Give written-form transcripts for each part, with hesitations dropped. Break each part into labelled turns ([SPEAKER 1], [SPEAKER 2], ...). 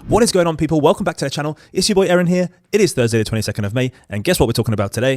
[SPEAKER 1] What is going on, people? Welcome back to the channel. It's your boy Aaron here. It is Thursday the 22nd of May, and guess what we're talking about today?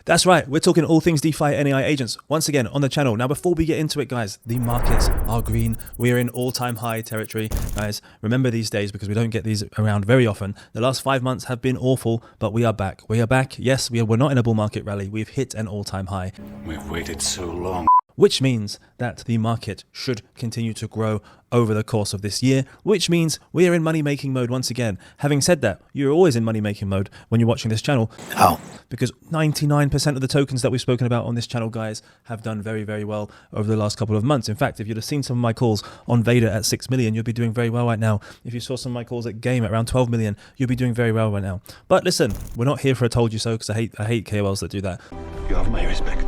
[SPEAKER 1] That's right, we're talking all things DeFi and AI agents once again on the channel. Now, before we get into it, guys, the markets are green. We are in all-time high territory. Guys, remember these days because we don't get these around very often. The last 5 months have been awful, but we are back. We are back. Yes, we're not in a bull market rally. We've hit an all-time high.
[SPEAKER 2] We've waited so long.
[SPEAKER 1] Which means that the market should continue to grow over the course of this year, which means we are in money-making mode once again. Having said that, you're always in money-making mode when you're watching this channel.
[SPEAKER 2] How?
[SPEAKER 1] Because 99% of the tokens that we've spoken about on this channel, guys, have done very, very well over the last couple of months. In fact, if you'd have seen some of my calls on Vader at 6 million, you'd be doing very well right now. If you saw some of my calls at Game at around 12 million, you'd be doing very well right now. But listen, we're not here for a told you so, because I hate KOLs that do that.
[SPEAKER 2] You have my respect.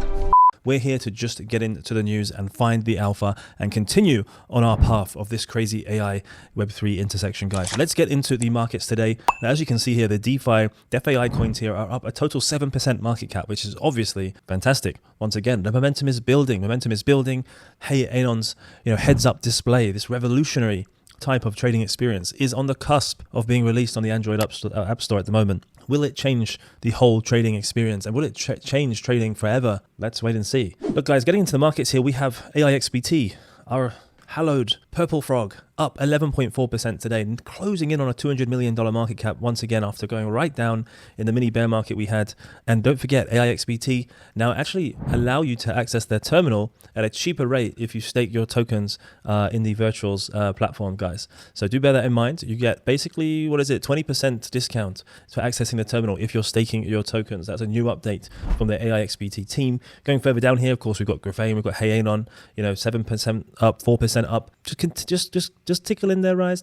[SPEAKER 1] We're here to just get into the news and find the alpha and continue on our path of this crazy AI Web3 intersection, guys. Let's get into the markets today. Now, as you can see here, the DeFAI coins here are up a total 7% market cap, which is obviously fantastic. Once again, the momentum is building. Momentum is building. Hey, Anon's, heads-up display, this revolutionary type of trading experience is on the cusp of being released on the Android App Store at the moment. Will it change the whole trading experience, and will it change trading forever? Let's wait and see. Look, guys, getting into the markets here, we have AIXBT, our hallowed purple frog, up 11.4% today, and closing in on a $200 million market cap once again after going right down in the mini bear market we had. And don't forget, AIXBT now actually allow you to access their terminal at a cheaper rate if you stake your tokens in the Virtuals platform, guys. So do bear that in mind. You get basically, 20% discount for accessing the terminal if you're staking your tokens. That's a new update from the AIXBT team. Going further down here, of course, we've got Grafane, we've got Hey Anon, 7% up, 4% up. Just tickle in their rise.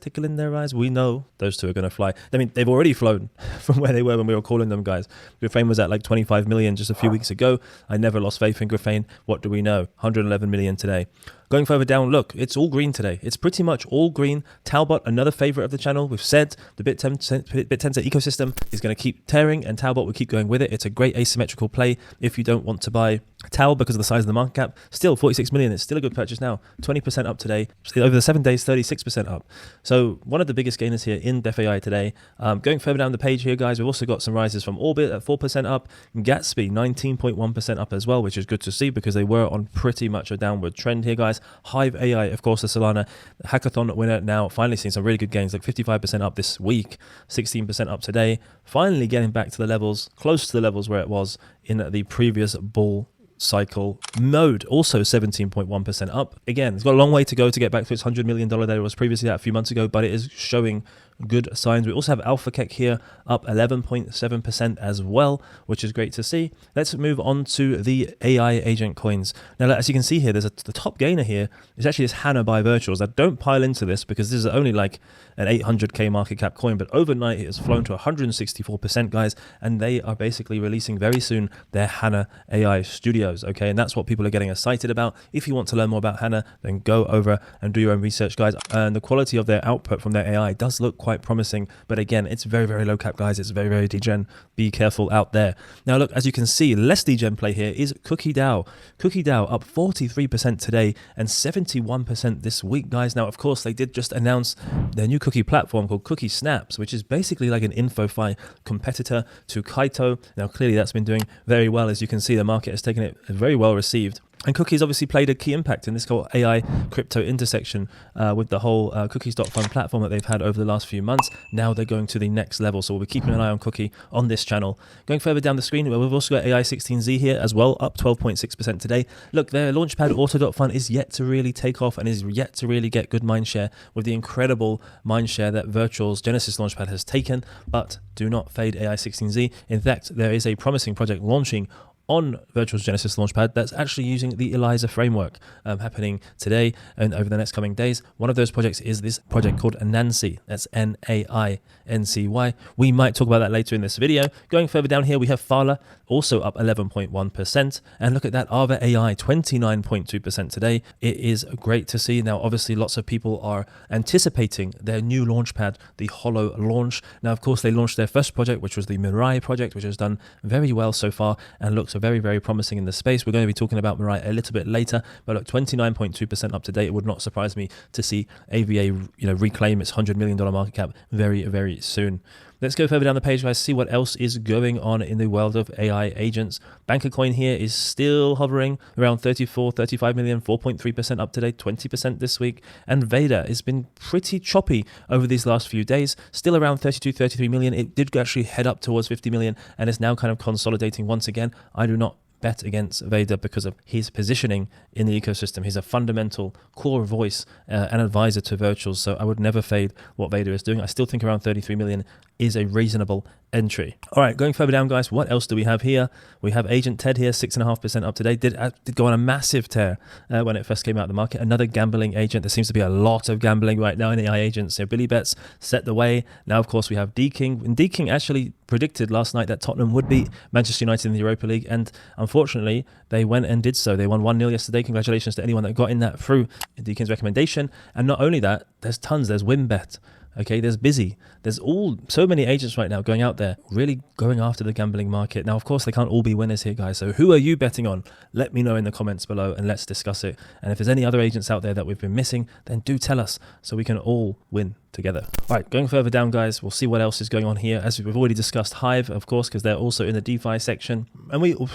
[SPEAKER 1] We know those two are going to fly. I mean, they've already flown from where they were when we were calling them, guys. Grafane was at like 25 million just a few weeks ago. I never lost faith in Grafane. What do we know? 111 million today. Going further down, look, it's all green today. It's pretty much all green. Talbot, another favorite of the channel. We've said the BitTensor ecosystem is going to keep tearing, and Talbot will keep going with it. It's a great asymmetrical play if you don't want to buy Tal because of the size of the market cap. Still 46 million. It's still a good purchase now. 20% up today. Over the 7 days, 36% up. So one of the biggest gainers here in DeFAI today. Going further down the page here, guys, we've also got some rises from Orbit at 4% up. Gatsby, 19.1% up as well, which is good to see because they were on pretty much a downward trend here, guys. Hive AI, of course, the Solana hackathon winner, now finally seeing some really good gains, like 55% up this week, 16% up today, finally getting back to the levels, close to the levels where it was in the previous bull cycle mode. Also 17.1% up. Again, it's got a long way to go to get back to its $100 million that it was previously at a few months ago, but it is showing good signs. We also have Alpha Kek here up 11.7% as well, which is great to see. Let's move on to the AI agent coins. Now, as you can see here, the top gainer here is actually this Hana by Virtuals. Now, don't pile into this because this is only like an 800k market cap coin, but overnight it has flown to 164%, guys, and they are basically releasing very soon their Hana AI studios, okay? And that's what people are getting excited about. If you want to learn more about Hana, then go over and do your own research, guys. And the quality of their output from their AI does look quite promising, but again, it's very, very low cap, guys. It's very, very degen. Be careful out there. Now, look, as you can see, less degen play here is Cookie DAO. Cookie DAO up 43% today and 71% this week, guys. Now, of course, they did just announce their new cookie platform called Cookie Snaps, which is basically like an InfoFi competitor to Kaito. Now, clearly that's been doing very well. As you can see, the market has taken it very well received. And Cookies obviously played a key impact in this whole AI crypto intersection with the whole Cookies.fun platform that they've had over the last few months. Now they're going to the next level. So we'll be keeping an eye on Cookie on this channel. Going further down the screen, we've also got AI16Z here as well, up 12.6% today. Look, their Launchpad Auto.fun is yet to really take off and is yet to really get good mindshare with the incredible mindshare that Virtual's Genesis Launchpad has taken. But do not fade AI16Z. In fact, there is a promising project launching on Virtual's Genesis Launchpad that's actually using the ELIZA framework happening today and over the next coming days. One of those projects is this project called Nancy. That's N-A-I-N-C-Y. We might talk about that later in this video. Going further down here, we have Fala, also up 11.1%. And look at that, Ava AI, 29.2% today. It is great to see. Now, obviously, lots of people are anticipating their new Launchpad, the Holo launch. Now, of course, they launched their first project, which was the Mirai project, which has done very well so far and looks So very, very promising in the space. We're going to be talking about Mirai a little bit later, but look, 29.2% up to date. It would not surprise me to see AVA, reclaim its $100 million market cap very, very soon. Let's go further down the page, guys, see what else is going on in the world of AI agents. Banker Coin here is still hovering around 35 million, 4.3% up to date, 20% this week. And Veda has been pretty choppy over these last few days, still around 33 million. It did actually head up towards 50 million and is now kind of consolidating once again. I do not bet against Veda because of his positioning in the ecosystem. He's a fundamental core voice and advisor to virtuals, so I would never fade what Veda is doing. I still think around 33 million is a reasonable entry. All right, going further down, guys, what else do we have here? We have Agent Ted here, 6.5% up to date. Did go on a massive tear when it first came out of the market. Another gambling agent. There seems to be a lot of gambling right now in AI agents. So Billy Bets set the way. Now, of course, we have D King. And D King actually predicted last night that Tottenham would beat Manchester United in the Europa League, and unfortunately, they went and did so. They won 1-0 yesterday. Congratulations to anyone that got in that through D King's recommendation. And not only that, there's tons. There's WinBet. Okay, there's Busy. There's so many agents right now going out there, really going after the gambling market. Now, of course, they can't all be winners here, guys. So who are you betting on? Let me know in the comments below and let's discuss it. And if there's any other agents out there that we've been missing, then do tell us so we can all win together. All right, going further down, guys, we'll see what else is going on here. As we've already discussed, Hive, of course, because they're also in the DeFi section. And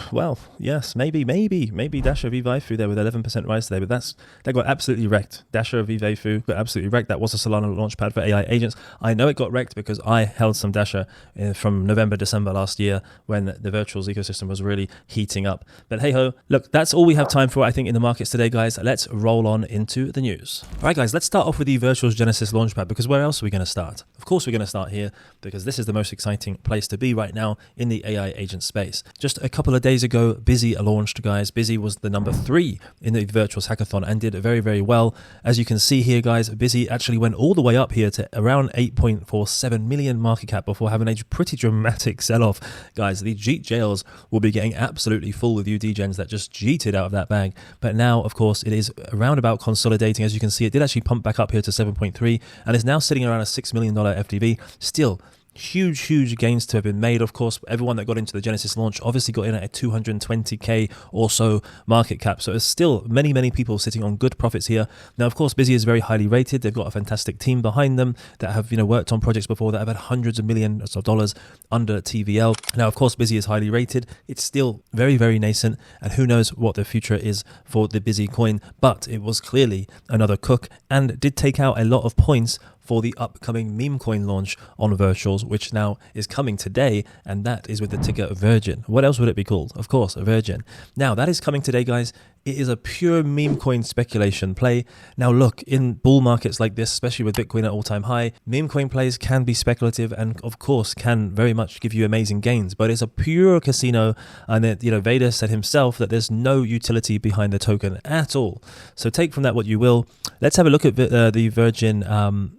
[SPEAKER 1] yes, maybe Dasher Vive through there with 11% rise today, but that got absolutely wrecked. Dasher Vive got absolutely wrecked. That was a Solana Launchpad for AI agents. I know it got wrecked because I held some Dasher from November, December last year when the virtuals ecosystem was really heating up. But hey ho, look, that's all we have time for, I think, in the markets today, guys. Let's roll on into the news. All right, guys, let's start off with the Virtuals Genesis Launchpad, because where else are we going to start? Of course, we're going to start here because this is the most exciting place to be right now in the AI agent space. Just a couple of days ago, Busy launched, guys. Busy was the number 3 in the Virtuals Hackathon and did very, very well. As you can see here, guys, Busy actually went all the way up here to around 8.47 million market cap before having a pretty dramatic sell-off. Guys, the Jeet jails will be getting absolutely full with UD gens that just jeeted out of that bag. But now, of course, it is around about consolidating. As you can see, it did actually pump back up here to 7.3 and is now sitting around a $6 million FDV. Still, huge gains to have been made. Of course, everyone that got into the Genesis launch obviously got in at a 220k or so market cap, so there's still many people sitting on good profits here. Now, of course, Busy is very highly rated. They've got a fantastic team behind them that have worked on projects before that have had hundreds of millions of dollars under TVL. Now, of course, Busy is highly rated. It's still very nascent, and who knows what the future is for the Busy coin, but it was clearly another cook and did take out a lot of points for the upcoming meme coin launch on Virtuals, which now is coming today, and that is with the ticker Virgin. What else would it be called? Of course, Virgin. Now, that is coming today, guys. It is a pure meme coin speculation play. Now, look, in bull markets like this, especially with Bitcoin at all-time high, meme coin plays can be speculative and, of course, can very much give you amazing gains, but it's a pure casino, and Veda said himself that there's no utility behind the token at all. So take from that what you will. Let's have a look at the Virgin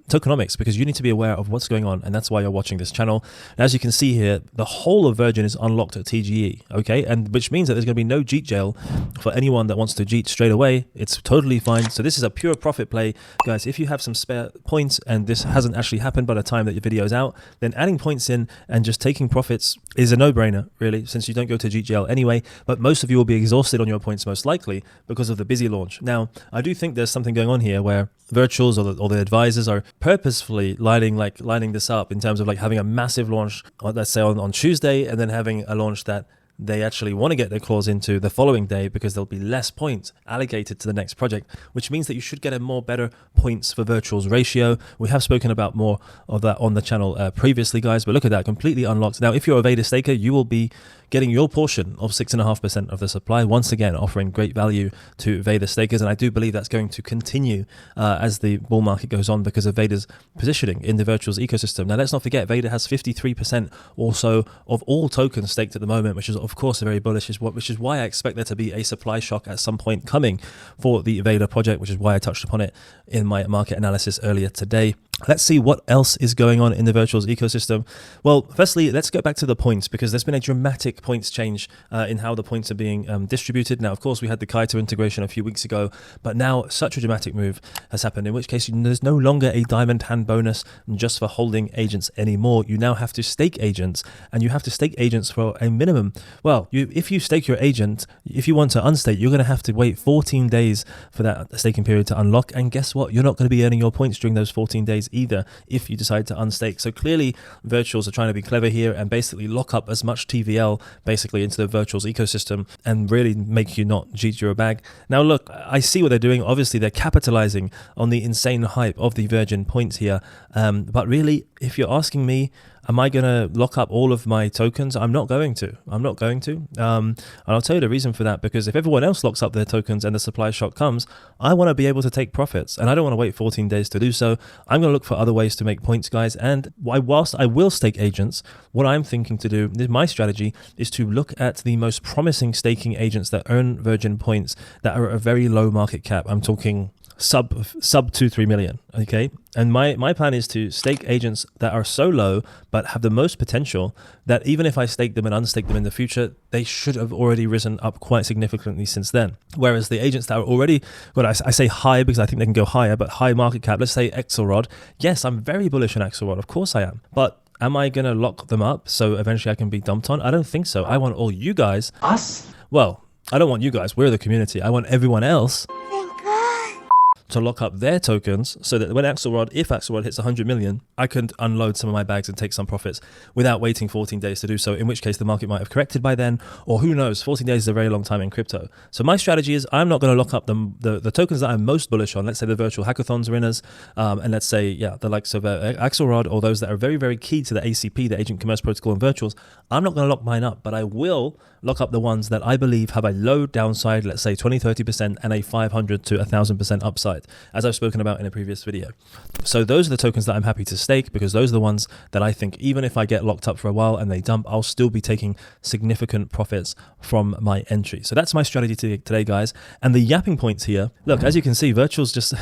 [SPEAKER 1] tokenomics, because you need to be aware of what's going on, and that's why you're watching this channel. And as you can see here, the whole of Virgin is unlocked at TGE, okay, and which means that there's going to be no Jeet jail for anyone that wants to Jeet straight away. It's totally fine. So this is a pure profit play, guys. If you have some spare points and this hasn't actually happened by the time that your video is out, then adding points in and just taking profits is a no-brainer, really, since you don't go to Jeet jail anyway. But most of you will be exhausted on your points most likely because of the Busy launch. Now, I do think there's something going on here where Virtuals or the advisors are purposefully lining this up in terms of having a massive launch, let's say on Tuesday, and then having a launch that they actually want to get their claws into the following day because there'll be less points allocated to the next project, which means that you should get a better points for Virtuals ratio. We have spoken about more of that on the channel previously, guys, but look at that, completely unlocked. Now, if you're a Veda staker, you will be getting your portion of 6.5% of the supply, once again offering great value to Veda stakers, and I do believe that's going to continue as the bull market goes on because of Veda's positioning in the Virtuals ecosystem. Now, let's not forget, Veda has 53% or so of all tokens staked at the moment, which is of course very bullish, which is why I expect there to be a supply shock at some point coming for the Veda project, which is why I touched upon it in my market analysis earlier today. Let's see what else is going on in the virtuals ecosystem. Well, firstly, let's go back to the points, because there's been a dramatic points change in how the points are being distributed. Now, of course, we had the Kaito integration a few weeks ago, but now such a dramatic move has happened, in which case there's no longer a diamond hand bonus just for holding agents anymore. You now have to stake agents, and you have to stake agents for a minimum. Well, if you stake your agent, if you want to unstake, you're going to have to wait 14 days for that staking period to unlock. And guess what? You're not going to be earning your points during those 14 days either if you decide to unstake. So clearly virtuals are trying to be clever here and basically lock up as much TVL basically into the virtuals ecosystem and really make you not cheat your bag. Now look, I see what they're doing. Obviously they're capitalizing on the insane hype of the Virgin points here, but really, if you're asking me, am I going to lock up all of my tokens? I'm not going to. And I'll tell you the reason for that, because if everyone else locks up their tokens and the supply shock comes, I want to be able to take profits, and I don't want to wait 14 days to do so. I'm going to look for other ways to make points, guys. And whilst I will stake agents, what I'm thinking to do, my strategy is to look at the most promising staking agents that earn Virgin points that are at a very low market cap. I'm talking sub 2-3 million. Okay, and my plan is to stake agents that are so low but have the most potential that even if I stake them and unstake them in the future, they should have already risen up quite significantly since then. Whereas the agents that are already, well, I say high because I think they can go higher, but high market cap, let's say Axelrod. Yes, I'm very bullish on Axelrod, of course I am, but am I going to lock them up so eventually I can be dumped on? I don't think so. I want all you guys.
[SPEAKER 3] Us?
[SPEAKER 1] Well, I don't want you guys. We're the community. I want everyone else to lock up their tokens so that when if Axelrod hits 100 million, I can unload some of my bags and take some profits without waiting 14 days to do so, in which case the market might have corrected by then, or who knows, 14 days is a very long time in crypto. So my strategy is I'm not going to lock up the tokens that I'm most bullish on. Let's say the virtual hackathons winners, and let's say, the likes of Axelrod, or those that are very, very key to the ACP, the Agent Commerce Protocol and virtuals. I'm not going to lock mine up, but I will lock up the ones that I believe have a low downside, let's say 20-30%, and a 500 to 1,000% upside, as I've spoken about in a previous video. So those are the tokens that I'm happy to stake, because those are the ones that I think even if I get locked up for a while and they dump, I'll still be taking significant profits from my entry. So that's my strategy today, guys. And the yapping points here, look, as you can see, virtuals just,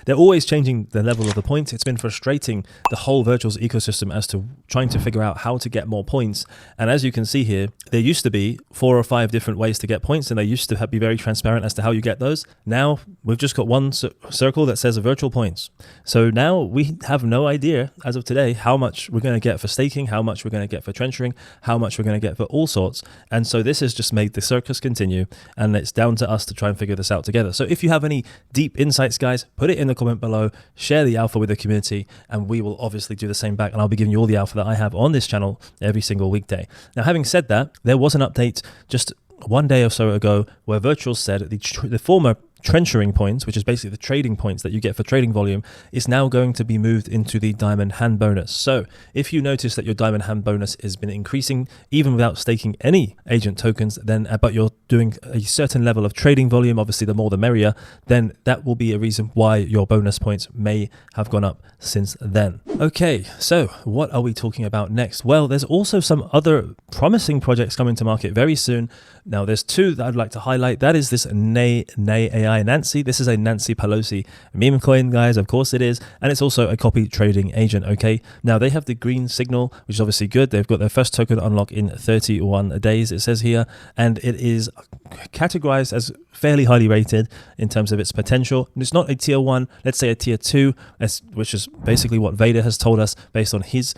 [SPEAKER 1] they're always changing the level of the points. It's been frustrating the whole virtuals ecosystem as to trying to figure out how to get more points. And as you can see here, there used to be 4 or 5 different ways to get points, and they used to be very transparent as to how you get those. Now we've just got one circle that says virtual points. So now we have no idea as of today how much we're going to get for staking, how much we're going to get for trenching, how much we're going to get for all sorts. And so this has just made the circus continue, and it's down to us to try and figure this out together. So if you have any deep insights, guys, put it in the comment below, share the alpha with the community, and we will obviously do the same back, and I'll be giving you all the alpha that I have on this channel every single weekday. Now, having said that, there was an update just one day or so ago where Virtual said the former trenchering points, which is basically the trading points that you get for trading volume, is now going to be moved into the diamond hand bonus. So if you notice that your diamond hand bonus has been increasing even without staking any agent tokens, then but you're doing a certain level of trading volume, obviously the more the merrier, then that will be a reason why your bonus points may have gone up since then. Okay, so what are we talking about next? Well, there's also some other promising projects coming to market very soon. Now, there's 2 that I'd like to highlight. That is this Nay AI Nancy. This is a Nancy Pelosi meme coin, guys. Of course it is. And it's also a copy trading agent, okay? Now, they have the green signal, which is obviously good. They've got their first token unlock in 31 days, it says here. And it is categorized as fairly highly rated in terms of its potential. And it's not a tier 1, let's say a tier 2, which is basically what Vader has told us based on his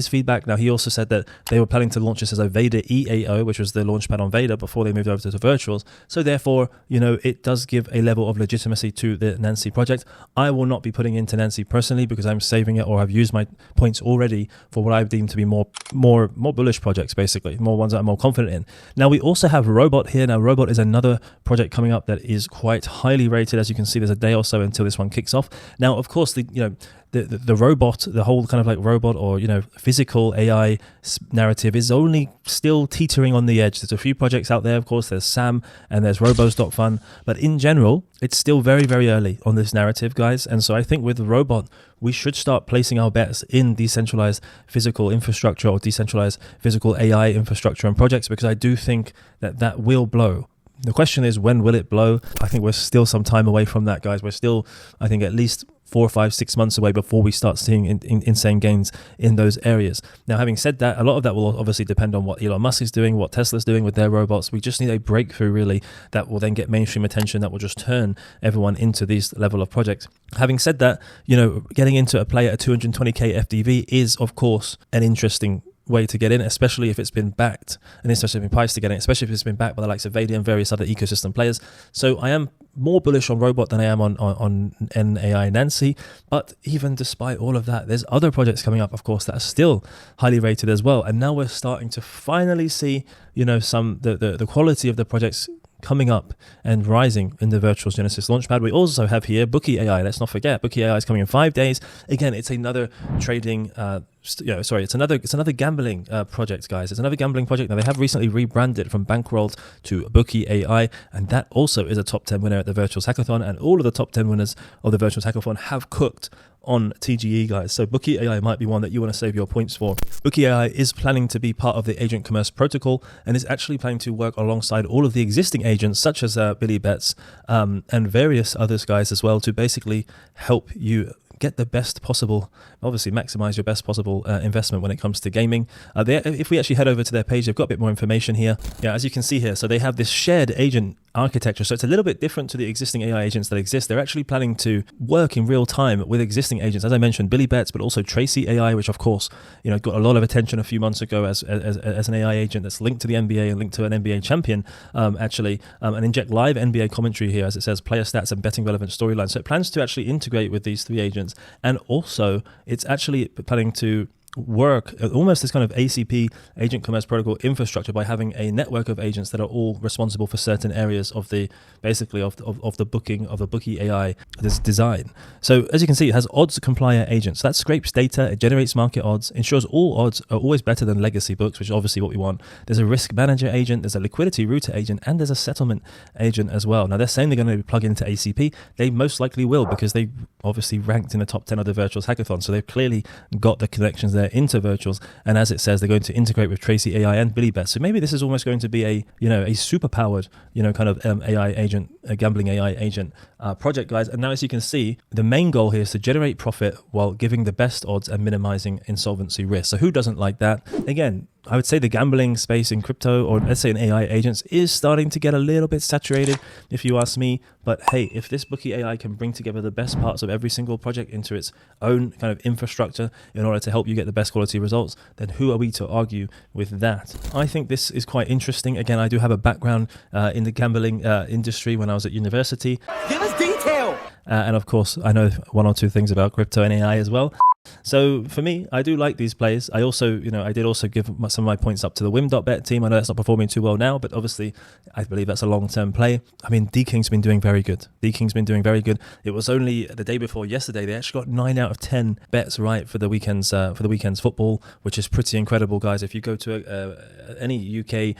[SPEAKER 1] feedback. Now, he also said that they were planning to launch this as a Vader EAO, which was the launchpad on Vader before they moved over to the virtuals. So therefore, it does give a level of legitimacy to the Nancy project. I will not be putting into Nancy personally because I'm saving it, or I've used my points already for what I deem to be more bullish projects, basically, more ones that I'm more confident in. Now, we also have Robot here. Now, Robot is another project coming up that is quite highly rated. As you can see, there's a day or so until this one kicks off. Now, of course, the robot, the whole kind of like robot or physical AI narrative is only still teetering on the edge. There's a few projects out there, of course. There's Sam and there's Robos.fun, but in general, it's still very, very early on this narrative, guys. And so I think with the robot, we should start placing our bets in decentralized physical infrastructure or decentralized physical AI infrastructure and projects, because I do think that will blow The question is, when will it blow? I think we're still some time away from that, guys. We're still, I think, at least 4, 5, 6 months away before we start seeing insane gains in those areas. Now, having said that, a lot of that will obviously depend on what Elon Musk is doing, what Tesla's doing with their robots. We just need a breakthrough, really, that will then get mainstream attention, that will just turn everyone into these level of projects. Having said that, getting into a play at a 220k FDV is, of course, an interesting way to get in, especially if it's been backed, and especially been priced to get in, especially if it's been backed by the likes of Vadia and various other ecosystem players. So I am more bullish on Robot than I am on NAI Nancy. But even despite all of that, there's other projects coming up, of course, that are still highly rated as well. And now we're starting to finally see, some the quality of the projects coming up and rising in the Virtual Genesis Launchpad. We also have here Bookie AI. Let's not forget, Bookie AI is coming in 5 days. Again, it's another trading it's another gambling project, guys. It's another gambling project. Now, they have recently rebranded from Bankrolled to Bookie AI, and that also is a top 10 winner at the Virtual Hackathon, and all of the top 10 winners of the Virtual Hackathon have cooked on TGE, guys. So Bookie AI might be one that you want to save your points for. Bookie AI is planning to be part of the Agent Commerce Protocol, and is actually planning to work alongside all of the existing agents, such as Billy Bets and various others, guys, as well, to basically help you get the best possible, obviously maximize your best possible investment when it comes to gaming. If we actually head over to their page, they've got a bit more information here. Yeah, as you can see here, so they have this shared agent architecture. So it's a little bit different to the existing AI agents that exist. They're actually planning to work in real time with existing agents. As I mentioned, Billy Bets, but also Tracy AI, which of course, got a lot of attention a few months ago as an AI agent that's linked to the NBA and linked to an NBA champion, and inject live NBA commentary here, as it says, player stats and betting relevant storylines. So it plans to actually integrate with these 3 agents. And also, it's actually planning to work almost this kind of ACP, Agent Commerce Protocol infrastructure, by having a network of agents that are all responsible for certain areas of the the booking of the Bookie AI design. So as you can see, it has odds complier agents. So that scrapes data, it generates market odds, ensures all odds are always better than legacy books, which is obviously what we want. There's a risk manager agent, there's a liquidity router agent, and there's a settlement agent as well. Now, they're saying they're going to plug into ACP. They most likely will, because they obviously ranked in the top 10 of the Virtuals Hackathon. So they've clearly got the connections there into Virtuals. And as it says, they're going to integrate with Tracy AI and Billy Bet. So maybe this is almost going to be a super powered, kind of AI agent, a gambling AI agent project, guys. And now, as you can see, the main goal here is to generate profit while giving the best odds and minimizing insolvency risk. So who doesn't like that? Again, I would say the gambling space in crypto, or let's say in AI agents, is starting to get a little bit saturated, if you ask me. But hey, if this Bookie AI can bring together the best parts of every single project into its own kind of infrastructure in order to help you get the best quality results, then who are we to argue with that? I think this is quite interesting. Again, I do have a background in the gambling industry when I was at university.
[SPEAKER 3] Give us detail!
[SPEAKER 1] And of course, I know 1 or 2 things about crypto and AI as well. So for me, I do like these plays. I also, I did also give some of my points up to the Wim.bet team. I know that's not performing too well now, but obviously I believe that's a long-term play. I mean, D-King's been doing very good. It was only the day before yesterday, they actually got 9 out of 10 bets right for the weekend's football, which is pretty incredible, guys. If you go to any UK,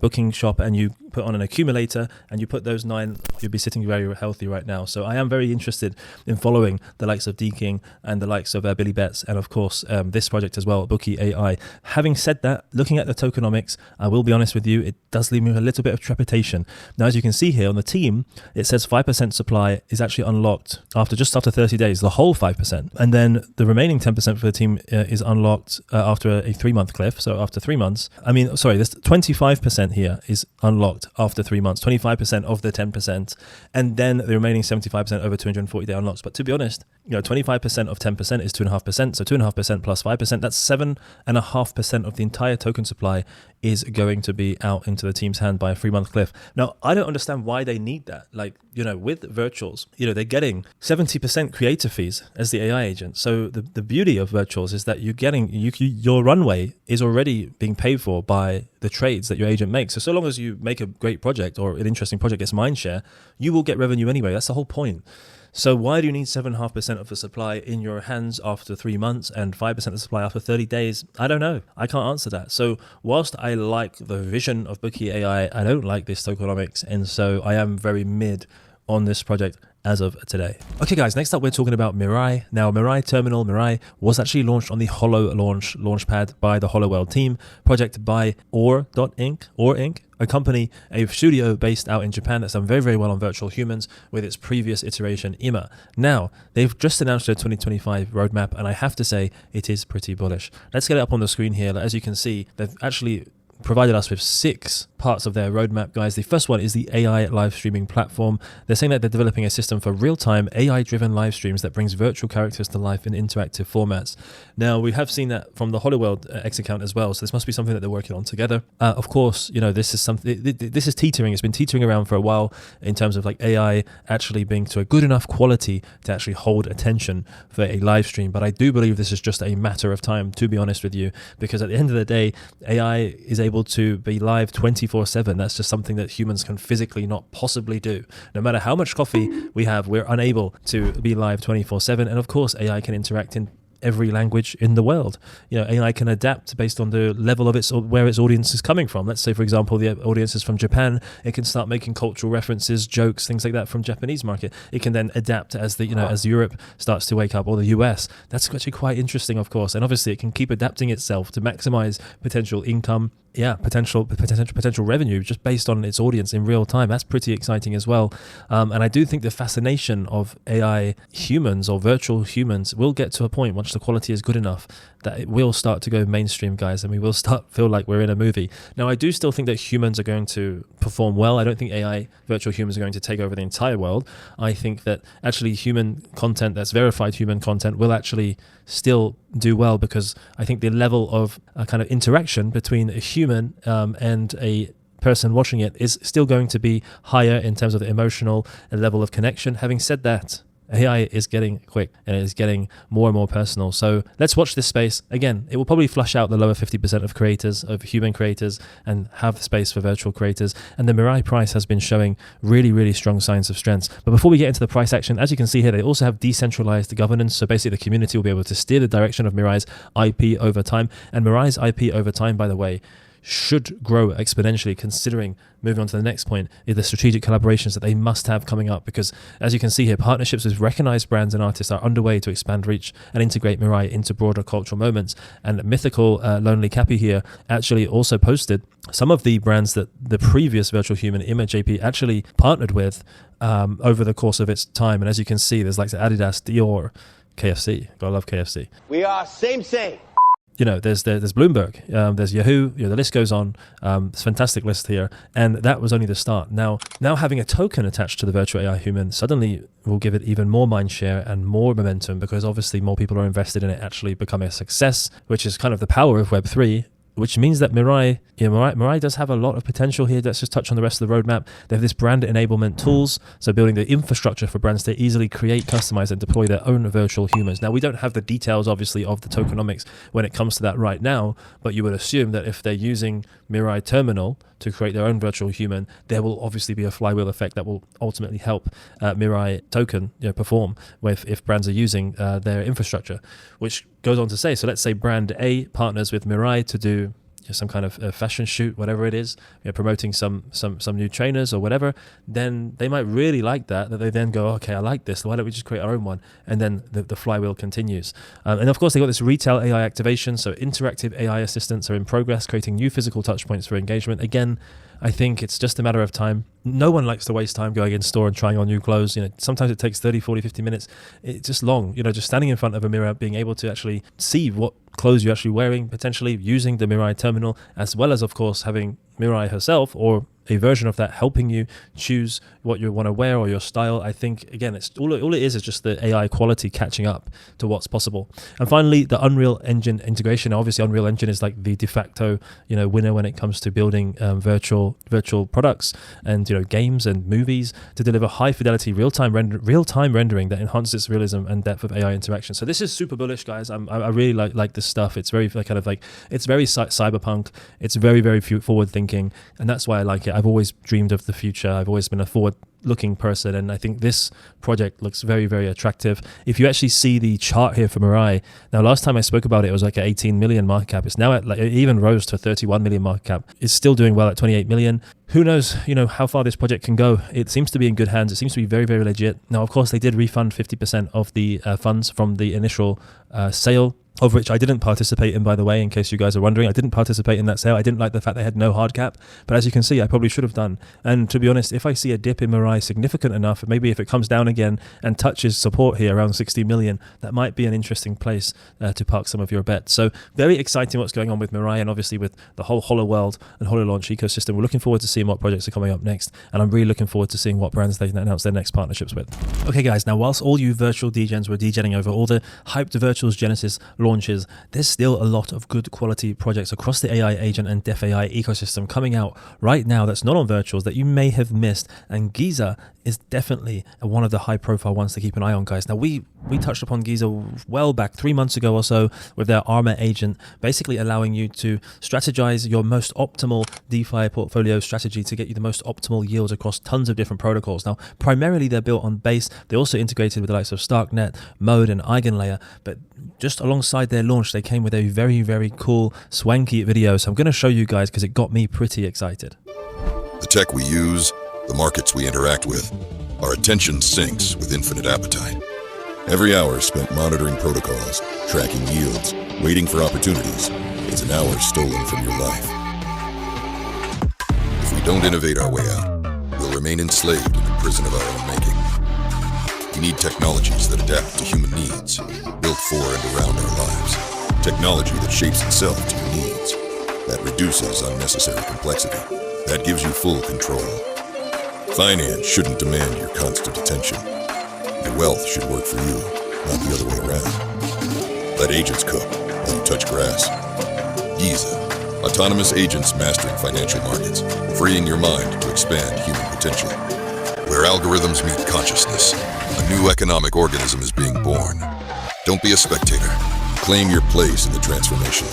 [SPEAKER 1] booking shop, and you put on an accumulator and you put those 9, you'll be sitting very healthy right now. So I am very interested in following the likes of D-King and the likes of Billy Bets, and of course this project as well, Bookie AI. Having said that, looking at the tokenomics, I will be honest with you, it does leave me with a little bit of trepidation. Now, as you can see here on the team, it says 5% supply is actually unlocked after 30 days, the whole 5%, and then the remaining 10% for the team is unlocked after a 3-month cliff. So after 3 months, this 25% here is unlocked after 3 months, 25% of the 10%, and then the remaining 75% over 240 day unlocks. But to be honest, 25% of 10% is 2.5%, so 2.5% plus 5%, that's 7.5% of the entire token supply is going to be out into the team's hand by a 3-month cliff. Now, I don't understand why they need that. With Virtuals, they're getting 70% creator fees as the AI agent. So the beauty of Virtuals is that you're getting, your runway is already being paid for by the trades that your agent makes. So long as you make a great project or an interesting project gets mindshare, you will get revenue anyway. That's the whole point. So why do you need 7.5% of the supply in your hands after 3 months and 5% of the supply after 30 days? I don't know. I can't answer that. So whilst I like the vision of Bookie AI, I don't like this tokenomics. And so I am very mid on this project as of today. Okay guys, next up we're talking about Mirai. Now Mirai Terminal, Mirai was actually launched on the Launchpad by the HoloWorld team, project by Inc., a company, a studio based out in Japan that's done very, very well on virtual humans with its previous iteration, IMA. Now, they've just announced their 2025 roadmap, and I have to say, it is pretty bullish. Let's get it up on the screen here. As you can see, they've actually provided us with 6 parts of their roadmap, guys. The first one is the AI live streaming platform. They're saying that they're developing a system for real-time AI-driven live streams that brings virtual characters to life in interactive formats. Now, we have seen that from the HoloWorld X account as well, so this must be something that they're working on together. Of course, you know, this is something. This is teetering. It's been teetering around for a while in terms of like AI actually being to a good enough quality to actually hold attention for a live stream. But I do believe this is just a matter of time, to be honest with you, because at the end of the day, AI is able to be live 24/7. That's just something that humans can physically not possibly do. No matter how much coffee we have, we're unable to be live 24/7. And of course, AI can interact in every language in the world. You know, AI can adapt based on the level of where its audience is coming from. Let's say, for example, the audience is from Japan. It can start making cultural references, jokes, things like that from Japanese market. It can then adapt as as Europe starts to wake up, or the US. That's actually quite interesting, of course. And obviously, it can keep adapting itself to maximize potential income. Potential revenue just based on its audience in real time. That's pretty exciting as well. And I do think the fascination of AI humans or virtual humans will get to a point once the quality is good enough that it will start to go mainstream, guys, and we will start feel like we're in a movie. Now, I do still think that humans are going to perform well. I don't think AI virtual humans are going to take over the entire world. I think that actually human content, that's verified human content, will actually still do well, because I think the level of kind of interaction between a human and a person watching it is still going to be higher in terms of the emotional level of connection. Having said that, AI is getting quick and it is getting more and more personal. So let's watch this space. Again, it will probably flush out the lower 50% of creators, of human creators, and have space for virtual creators. And the Mirai price has been showing really, really strong signs of strength. But before we get into the price action, as you can see here, they also have decentralized governance. So basically the community will be able to steer the direction of Mirai's IP over time. And Mirai's IP over time, by the way, should grow exponentially, considering, moving on to the next point, is the strategic collaborations that they must have coming up, because as you can see here, partnerships with recognized brands and artists are underway to expand reach and integrate Mirai into broader cultural moments. And Mythical Lonely Cappy here actually also posted some of the brands that the previous virtual human Image JP actually partnered with over the course of its time. And as you can see, there's like Adidas, Dior, KFC. Gotta love KFC.
[SPEAKER 3] We are same.
[SPEAKER 1] You know, there's Bloomberg, there's Yahoo, you know, the list goes on. It's a fantastic list here. And that was only the start. Now having a token attached to the virtual AI human suddenly will give it even more mind share and more momentum, because obviously more people are invested in it actually becoming a success, which is kind of the power of Web3. Which means that Mirai does have a lot of potential here. Let's just touch on the rest of the roadmap. They have this brand enablement tools, so building the infrastructure for brands to easily create, customize, and deploy their own virtual humans. Now, we don't have the details, obviously, of the tokenomics when it comes to that right now, but you would assume that if they're using Mirai Terminal to create their own virtual human, there will obviously be a flywheel effect that will ultimately help Mirai token perform if brands are using their infrastructure, which goes on to say, so let's say brand A partners with Mirai to do some kind of fashion shoot, whatever it is, promoting some new trainers or whatever, then they might really like that they then go, okay, I like this, why don't we just create our own one? And then the flywheel continues. And of course, they got this retail AI activation, so interactive AI assistants are in progress, creating new physical touch points for engagement. Again, I think it's just a matter of time. No one likes to waste time going in store and trying on new clothes. Sometimes it takes 30, 40, 50 minutes. It's just long, just standing in front of a mirror, being able to actually see what clothes you're actually wearing, potentially using the Mirai Terminal, as well as, of course, having Mirai herself or a version of that helping you choose what you want to wear or your style. I think, again, it's all it is just the AI quality catching up to what's possible. And finally, the Unreal Engine integration. Obviously, Unreal Engine is like the de facto, winner when it comes to building virtual products and games and movies to deliver high fidelity real-time rendering that enhances its realism and depth of AI interaction. So this is super bullish, guys. I really like this stuff. It's very it's very cyberpunk. It's very, very forward thinking, and that's why I like it. I've always dreamed of the future. I've always been a forward-looking person, and I think this project looks very, very attractive. If you actually see the chart here for Mirai, now last time I spoke about it was like at 18 million market cap. It's now at, like, it even rose to 31 million market cap. It's still doing well at 28 million. Who knows, how far this project can go. It seems to be in good hands. It seems to be very, very legit. Now, of course, they did refund 50% of the funds from the initial sale, of which I didn't participate in, by the way, in case you guys are wondering. I didn't participate in that sale. I didn't like the fact they had no hard cap, but as you can see, I probably should have done. And to be honest, if I see a dip in Mirai significant enough, maybe if it comes down again and touches support here around 60 million, that might be an interesting place to park some of your bets. So very exciting what's going on with Mirai, and obviously with the whole HoloWorld and HoloLaunch ecosystem. We're looking forward to seeing what projects are coming up next, and I'm really looking forward to seeing what brands they announce their next partnerships with. Okay guys, now whilst all you virtual degens were degenning over all the hyped Virtuals Genesis launches, there's still a lot of good quality projects across the AI agent and DeFAI ecosystem coming out right now that's not on Virtuals that you may have missed, and Giza is definitely one of the high profile ones to keep an eye on, guys. Now we touched upon Giza well back 3 months ago or so with their Armor agent, basically allowing you to strategize your most optimal DeFi portfolio strategy to get you the most optimal yields across tons of different protocols. Now primarily they're built on Base. They also integrated with the likes of Starknet, Mode and Eigenlayer, but just alongside their launch they came with a very, very cool swanky video, so I'm going to show you guys because it got me pretty excited.
[SPEAKER 3] The tech we use, the markets we interact with, our attention sinks with infinite appetite. Every hour spent monitoring protocols, tracking yields, waiting for opportunities is an hour stolen from your life. If we don't innovate our way out, we'll remain enslaved in the prison of our own making. We need technologies that adapt to human needs, built for and around our lives. Technology that shapes itself to your needs, that reduces unnecessary complexity, that gives you full control. Finance shouldn't demand your constant attention. Your wealth should work for you, not the other way around. Let agents cook while you touch grass. Giza, autonomous agents mastering financial markets, freeing your mind to expand human potential. Where algorithms meet consciousness, a new economic organism is being born. Don't be a spectator. Claim your place in the transformation.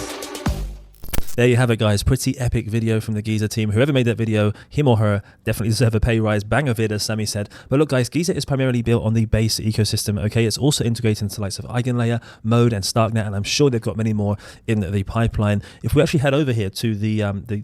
[SPEAKER 1] There you have it, guys. Pretty epic video from the Giza team. Whoever made that video, him or her, definitely deserve a pay rise. Bang of it, as Sammy said. But look, guys, Giza is primarily built on the Base ecosystem, okay? It's also integrated into the likes of Eigenlayer, Mode, and Starknet, and I'm sure they've got many more in the pipeline. If we actually head over here to the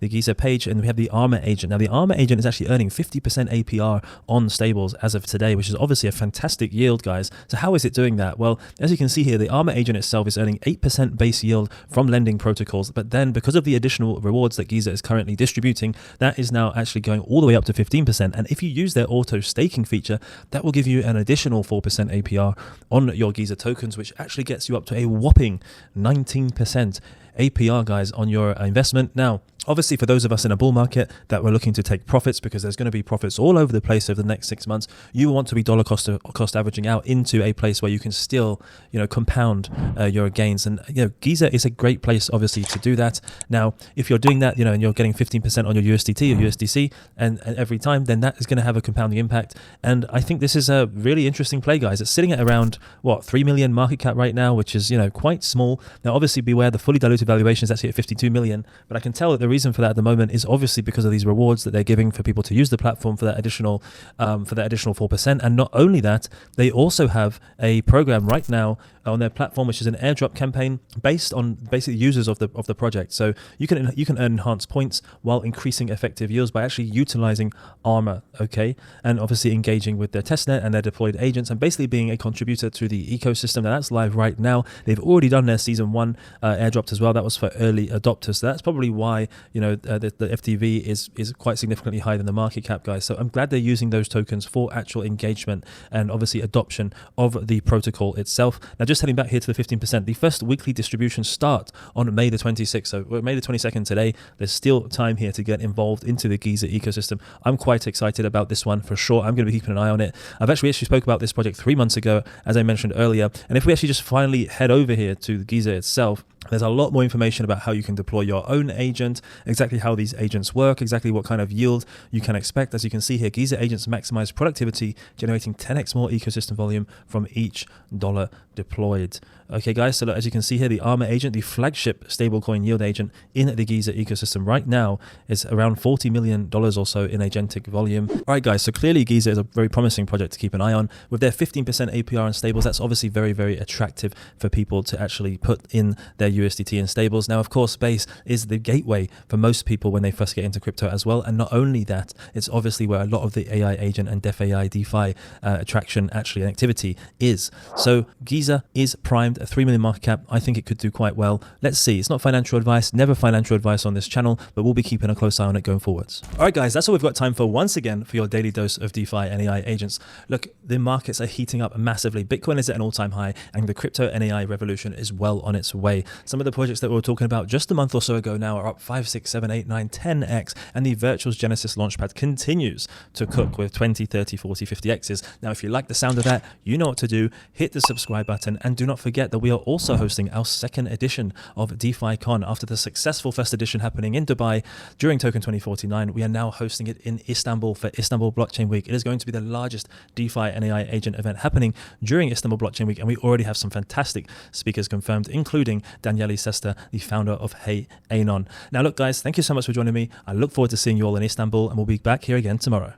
[SPEAKER 1] Giza page, and we have the Armor agent. Now, the Armor agent is actually earning 50% APR on stables as of today, which is obviously a fantastic yield, guys. So how is it doing that? Well, as you can see here, the Armor agent itself is earning 8% base yield from lending protocols. But then because of the additional rewards that Giza is currently distributing, that is now actually going all the way up to 15%. And if you use their auto staking feature, that will give you an additional 4% APR on your Giza tokens, which actually gets you up to a whopping 19% APR, guys, on your investment. Now, obviously, for those of us in a bull market that we're looking to take profits, because there's going to be profits all over the place over the next 6 months, you want to be dollar cost averaging out into a place where you can still, compound your gains. And Giza is a great place, obviously, to do that. Now, if you're doing that, and you're getting 15% on your USDT or USDC, and every time, then that is going to have a compounding impact. And I think this is a really interesting play, guys. It's sitting at around 3 million market cap right now, which is quite small. Now, obviously, beware, the fully diluted valuation is actually at 52 million, but I can tell that the reason for that at the moment is obviously because of these rewards that they're giving for people to use the platform for that additional 4%. And not only that, they also have a program right now on their platform, which is an airdrop campaign based on basically users of the project. So you can earn enhanced points while increasing effective yields by actually utilizing Armor, okay, and obviously engaging with their testnet and their deployed agents, and basically being a contributor to the ecosystem. Now that's live right now. They've already done their season 1 airdrops as well. That was for early adopters. So that's probably why the FTV is quite significantly higher than the market cap, guys. So I'm glad they're using those tokens for actual engagement and obviously adoption of the protocol itself. Now, just heading back here to the 15%, the first weekly distributions start on May the 26th. So we're May the 22nd today. There's still time here to get involved into the Giza ecosystem. I'm quite excited about this one for sure. I'm going to be keeping an eye on it. I've actually spoke about this project 3 months ago, as I mentioned earlier. And if we actually just finally head over here to Giza itself, there's a lot more information about how you can deploy your own agent, exactly how these agents work, exactly what kind of yield you can expect. As you can see here, Giza agents maximize productivity, generating 10x more ecosystem volume from each dollar deployed. Okay, guys, so look, as you can see here, the Armor agent, the flagship stablecoin yield agent in the Giza ecosystem right now is around $40 million or so in agentic volume. All right, guys, so clearly Giza is a very promising project to keep an eye on. With their 15% APR in stables, that's obviously very, very attractive for people to actually put in their USDT in stables. Now, of course, Base is the gateway for most people when they first get into crypto as well. And not only that, it's obviously where a lot of the AI agent and DeFAI attraction actually and activity is. So Giza is primed, a 3 million market cap. I think it could do quite well. Let's see. It's not financial advice, never financial advice on this channel, but we'll be keeping a close eye on it going forwards. All right, guys, that's all we've got time for once again for your daily dose of DeFi and AI agents. Look, the markets are heating up massively. Bitcoin is at an all-time high, and the crypto and AI revolution is well on its way. Some of the projects that we were talking about just a month or so ago now are up 5, 6, 7, 8, 9, 10x, and the Virtual's Genesis Launchpad continues to cook with 20, 30, 40, 50x's. Now, if you like the sound of that, you know what to do. Hit the subscribe button, and do not forget that we are also hosting our second edition of DeFi Con. After the successful first edition happening in Dubai during Token 2049, we are now hosting it in Istanbul for Istanbul Blockchain Week. It is going to be the largest DeFi and AI agent event happening during Istanbul Blockchain Week, and we already have some fantastic speakers confirmed, including Daniele Sesta, the founder of Hey Anon. Now, look, guys, thank you so much for joining me. I look forward to seeing you all in Istanbul, and we'll be back here again tomorrow.